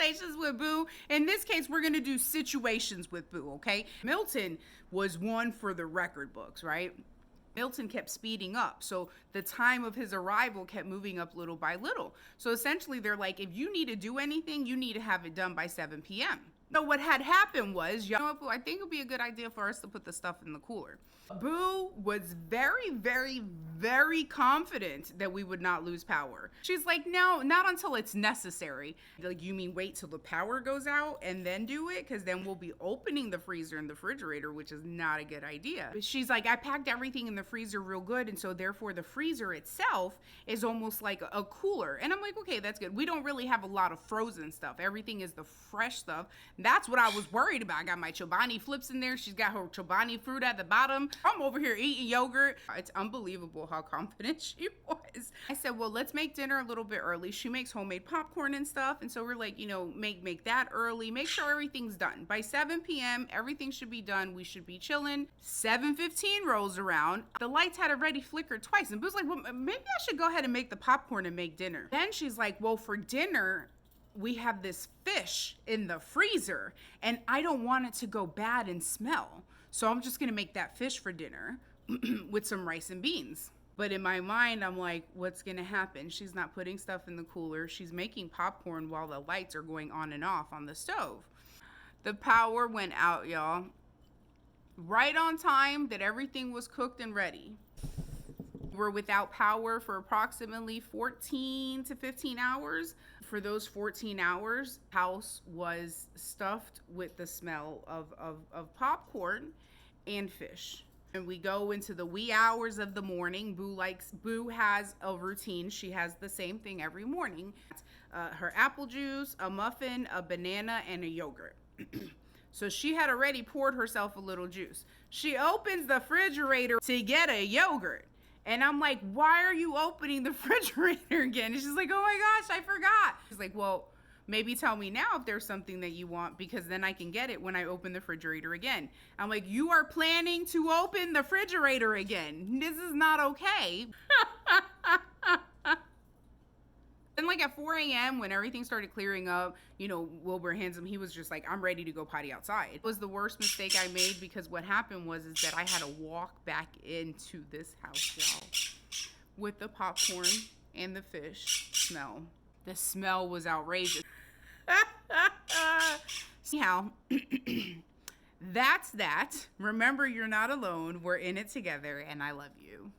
situations with Boo. In this case, we're going to do situations with Boo, okay? Milton was one for the record books, right? Milton kept speeding up. So the time of his arrival kept moving up little by little. So essentially, they're like, if you need to do anything, you need to have it done by 7 p.m. So what had happened was, you know what, Boo, I think it would be a good idea for us to put the stuff in the cooler. Boo was very, very, very confident that we would not lose power. She's like, no, not until it's necessary. Like, you mean wait till the power goes out and then do it? Because then we'll be opening the freezer and the refrigerator, which is not a good idea. She's like, I packed everything in the freezer real good, and so therefore the freezer itself is almost like a cooler. And I'm like, okay, that's good. We don't really have a lot of frozen stuff. Everything is the fresh stuff. That's what I was worried about. I got my Chobani flips in there. She's got her Chobani fruit at the bottom. I'm over here eating yogurt. It's unbelievable how confident she was. I said, well, let's make dinner a little bit early. She makes homemade popcorn and stuff. And so we're like, you know, make that early. Make sure everything's done. By 7 p.m., everything should be done. We should be chilling. 7:15 rolls around. The lights had already flickered twice. And Boo's like, well, maybe I should go ahead and make the popcorn and make dinner. Then she's like, well, for dinner, we have this fish in the freezer and I don't want it to go bad and smell. So I'm just gonna make that fish for dinner with some rice and beans. But in my mind, I'm like, what's gonna happen? She's not putting stuff in the cooler. She's making popcorn while the lights are going on and off on the stove. The power went out, y'all. Right on time that everything was cooked and ready. We're without power for approximately 14 to 15 hours. For those 14 hours, house was stuffed with the smell of popcorn and fish. And we go into the wee hours of the morning. Boo has a routine. She has the same thing every morning. Her apple juice, a muffin, a banana, and a yogurt. So she had already poured herself a little juice. She opens the refrigerator to get a yogurt. And I'm like, why are you opening the refrigerator again? And she's like, oh my gosh, I forgot. She's like, well, maybe tell me now if there's something that you want, because then I can get it when I open the refrigerator again. I'm like, you are planning to open the refrigerator again. This is not okay. And like at 4 a.m. when everything started clearing up, you know, Wilbur Handsome, he was just like, I'm ready to go potty outside. It was the worst mistake I made, because what happened was that I had to walk back into this house, y'all, with the popcorn and the fish smell. The smell was outrageous. Anyhow, that's that. Remember, you're not alone. We're in it together, and I love you.